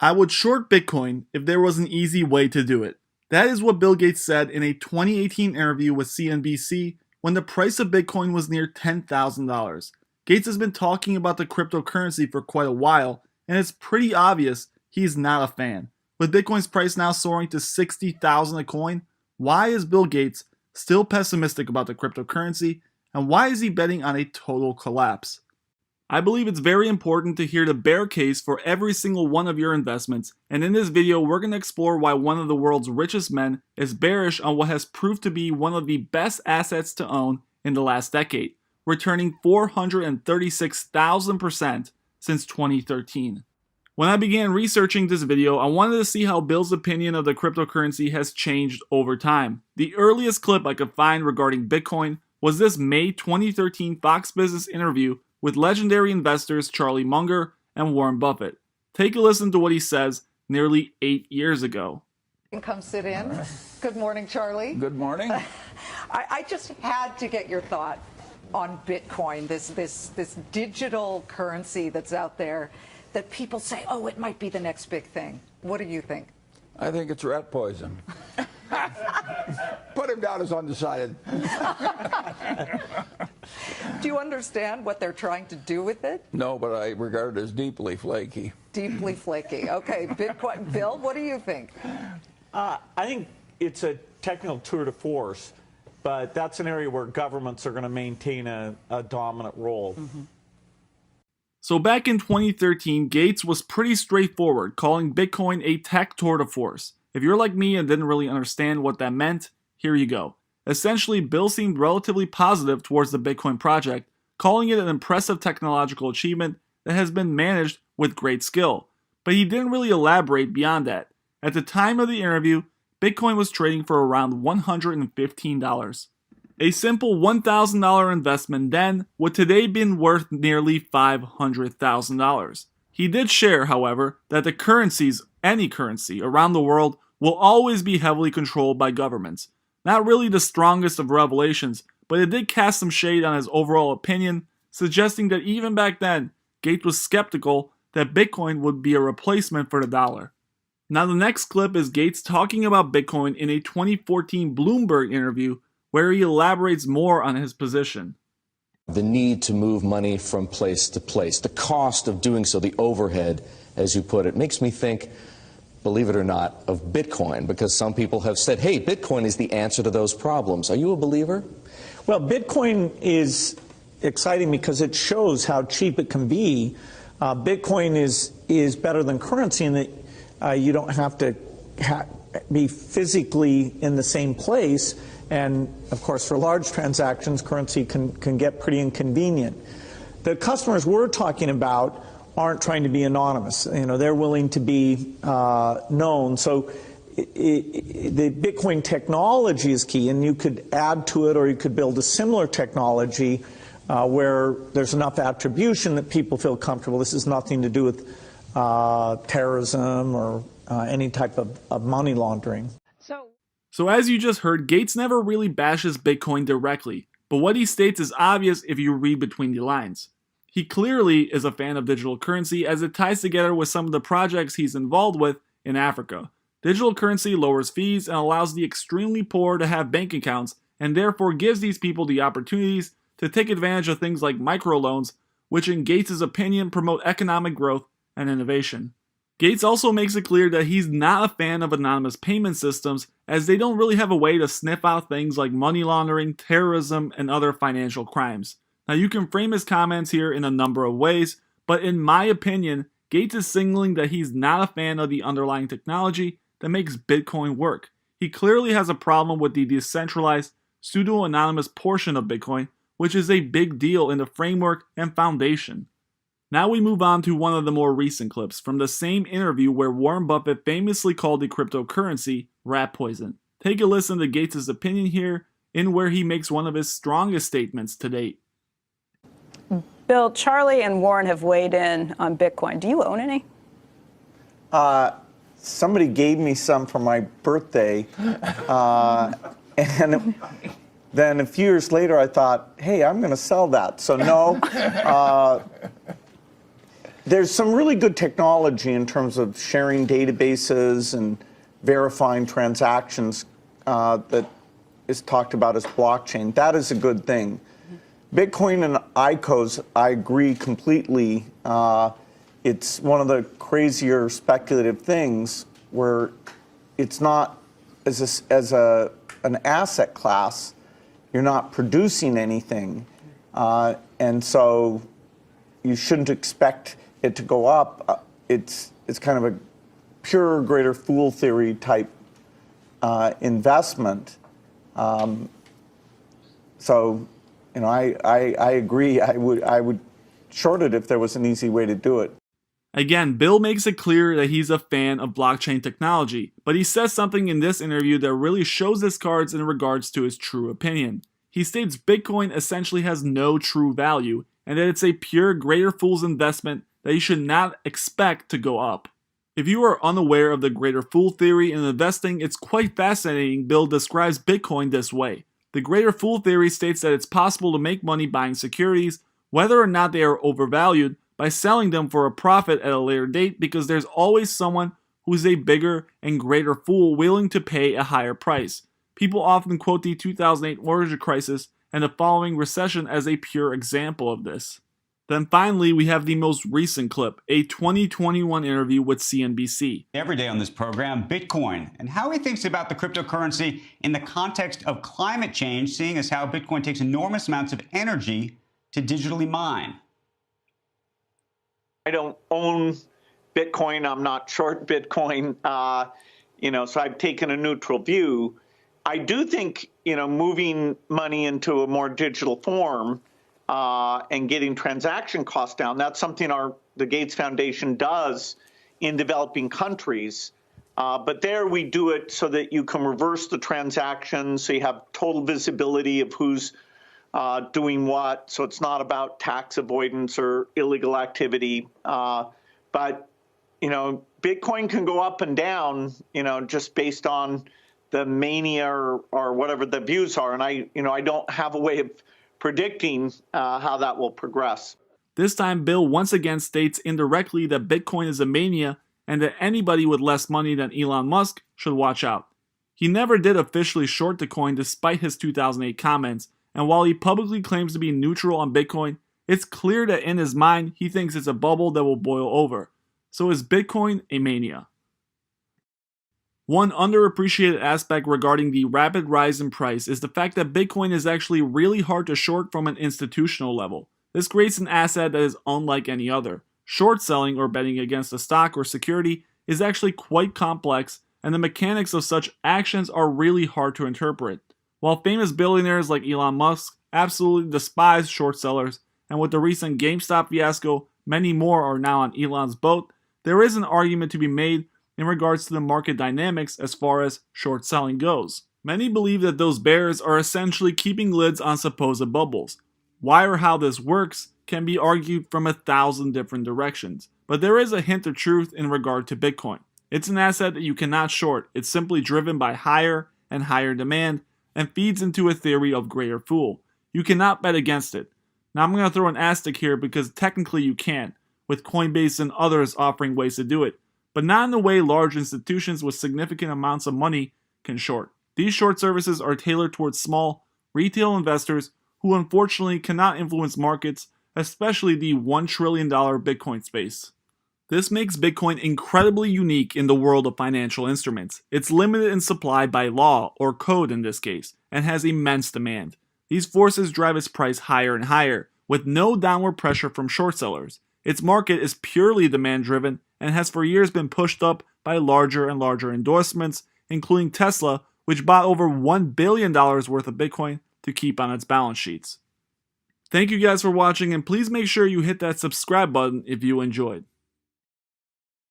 I would short Bitcoin if there was an easy way to do it. That is what Bill Gates said in a 2018 interview with CNBC when the price of Bitcoin was near $10,000. Gates has been talking about the cryptocurrency for quite a while, and it's pretty obvious he's not a fan. With Bitcoin's price now soaring to $60,000 a coin, why is Bill Gates still pessimistic about the cryptocurrency, and why is he betting on a total collapse? I believe it's very important to hear the bear case for every single one of your investments, and in this video we're going to explore why one of the world's richest men is bearish on what has proved to be one of the best assets to own in the last decade, returning 436,000% since 2013. When I began researching this video, I wanted to see how Bill's opinion of the cryptocurrency has changed over time. The earliest clip I could find regarding Bitcoin was this May 2013 Fox Business interview with legendary investors Charlie Munger and Warren Buffett. Take a listen to what he says nearly 8 years ago. Come sit in. Right. Good morning, Charlie. Good morning. I just had to get your thought on Bitcoin, this digital currency that's out there that people say, oh, it might be the next big thing. What do you think? I think it's rat poison. Put him down as undecided. Do you understand what they're trying to do with it? No, but I regard it as deeply flaky. Deeply flaky. Okay, Bitcoin. Bill, what do you think? I think it's a technical tour de force, but that's an area where governments are going to maintain a dominant role. Mm-hmm. So back in 2013, Gates was pretty straightforward, calling Bitcoin a tech tour de force. If you're like me and didn't really understand what that meant, here you go. Essentially, Bill seemed relatively positive towards the Bitcoin project, calling it an impressive technological achievement that has been managed with great skill. But he didn't really elaborate beyond that. At the time of the interview, Bitcoin was trading for around $115. A simple $1,000 investment then would today been worth nearly $500,000. He did share, however, that the currencies, any currency around the world, will always be heavily controlled by governments. Not really the strongest of revelations, but it did cast some shade on his overall opinion, suggesting that even back then, Gates was skeptical that Bitcoin would be a replacement for the dollar. Now the next clip is Gates talking about Bitcoin in a 2014 Bloomberg interview where he elaborates more on his position. The need to move money from place to place, the cost of doing so, the overhead, as you put it, makes me think, believe it or not, of Bitcoin, because some people have said, hey, Bitcoin is the answer to those problems. Are you a believer? Well, Bitcoin is exciting because it shows how cheap it can be. Bitcoin is better than currency in that you don't have to be physically in the same place. And, of course, for large transactions, currency can get pretty inconvenient. The customers we're talking about aren't trying to be anonymous. You know, they're willing to be known. So the Bitcoin technology is key, and you could add to it or you could build a similar technology where there's enough attribution that people feel comfortable. This has nothing to do with terrorism or any type of money laundering. So as you just heard, Gates never really bashes Bitcoin directly, but what he states is obvious if you read between the lines. He clearly is a fan of digital currency as it ties together with some of the projects he's involved with in Africa. Digital currency lowers fees and allows the extremely poor to have bank accounts and therefore gives these people the opportunities to take advantage of things like microloans, which in Gates' opinion promote economic growth and innovation. Gates also makes it clear that he's not a fan of anonymous payment systems as they don't really have a way to sniff out things like money laundering, terrorism, and other financial crimes. Now you can frame his comments here in a number of ways, but in my opinion, Gates is signaling that he's not a fan of the underlying technology that makes Bitcoin work. He clearly has a problem with the decentralized, pseudo-anonymous portion of Bitcoin, which is a big deal in the framework and foundation. Now we move on to one of the more recent clips from the same interview where Warren Buffett famously called the cryptocurrency rat poison. Take a listen to Gates' opinion here in where he makes one of his strongest statements to date. Bill, Charlie and Warren have weighed in on Bitcoin. Do you own any? Somebody gave me some for my birthday, and then a few years later I thought, hey, I'm going to sell that. So no. There's some really good technology in terms of sharing databases and verifying transactions that is talked about as blockchain. That is a good thing. Bitcoin and ICOs, I agree completely. It's one of the crazier speculative things where it's not an asset class, you're not producing anything. And so you shouldn't expect it to go up. It's kind of a pure greater fool theory type investment. So, you know, I agree. I would short it if there was an easy way to do it. Again, Bill makes it clear that he's a fan of blockchain technology, but he says something in this interview that really shows his cards in regards to his true opinion. He states Bitcoin essentially has no true value, and that it's a pure greater fool's investment that you should not expect to go up. If you are unaware of the greater fool theory in investing, it's quite fascinating. Bill describes Bitcoin this way. The greater fool theory states that it's possible to make money buying securities, whether or not they are overvalued, by selling them for a profit at a later date, because there's always someone who's a bigger and greater fool willing to pay a higher price. People often quote the 2008 mortgage crisis and the following recession as a pure example of this. Then finally, we have the most recent clip, a 2021 interview with CNBC. Every day on this program, Bitcoin, and how he thinks about the cryptocurrency in the context of climate change, seeing as how Bitcoin takes enormous amounts of energy to digitally mine. I don't own Bitcoin. I'm not short Bitcoin. So I've taken a neutral view. I do think, moving money into a more digital form and getting transaction costs down, that's something the Gates Foundation does in developing countries. But there we do it so that you can reverse the transactions, so you have total visibility of who's doing what. So it's not about tax avoidance or illegal activity. But, Bitcoin can go up and down, just based on the mania or whatever the views are. And I don't have a way of predicting how that will progress. This time, Bill once again states indirectly that Bitcoin is a mania and that anybody with less money than Elon Musk should watch out. He never did officially short the coin despite his 2008 comments, and while he publicly claims to be neutral on Bitcoin, it's clear that in his mind he thinks it's a bubble that will boil over. So is Bitcoin a mania? One underappreciated aspect regarding the rapid rise in price is the fact that Bitcoin is actually really hard to short from an institutional level. This creates an asset that is unlike any other. Short selling or betting against a stock or security is actually quite complex, and the mechanics of such actions are really hard to interpret. While famous billionaires like Elon Musk absolutely despise short sellers, and with the recent GameStop fiasco, many more are now on Elon's boat, there is an argument to be made in regards to the market dynamics as far as short selling goes. Many believe that those bears are essentially keeping lids on supposed bubbles. Why or how this works can be argued from 1,000 different directions, but there is a hint of truth in regard to Bitcoin. It's an asset that you cannot short. It's simply driven by higher and higher demand and feeds into a theory of greater fool. You cannot bet against it. Now I'm going to throw an asterisk here because technically you can, with Coinbase and others offering ways to do it, but not in the way large institutions with significant amounts of money can short. These short services are tailored towards small, retail investors who unfortunately cannot influence markets, especially the $1 trillion Bitcoin space. This makes Bitcoin incredibly unique in the world of financial instruments. It's limited in supply by law, or code in this case, and has immense demand. These forces drive its price higher and higher, with no downward pressure from short sellers. Its market is purely demand driven and has for years been pushed up by larger and larger endorsements, including Tesla, which bought over $1 billion worth of Bitcoin to keep on its balance sheets. Thank you guys for watching, and please make sure you hit that subscribe button if you enjoyed.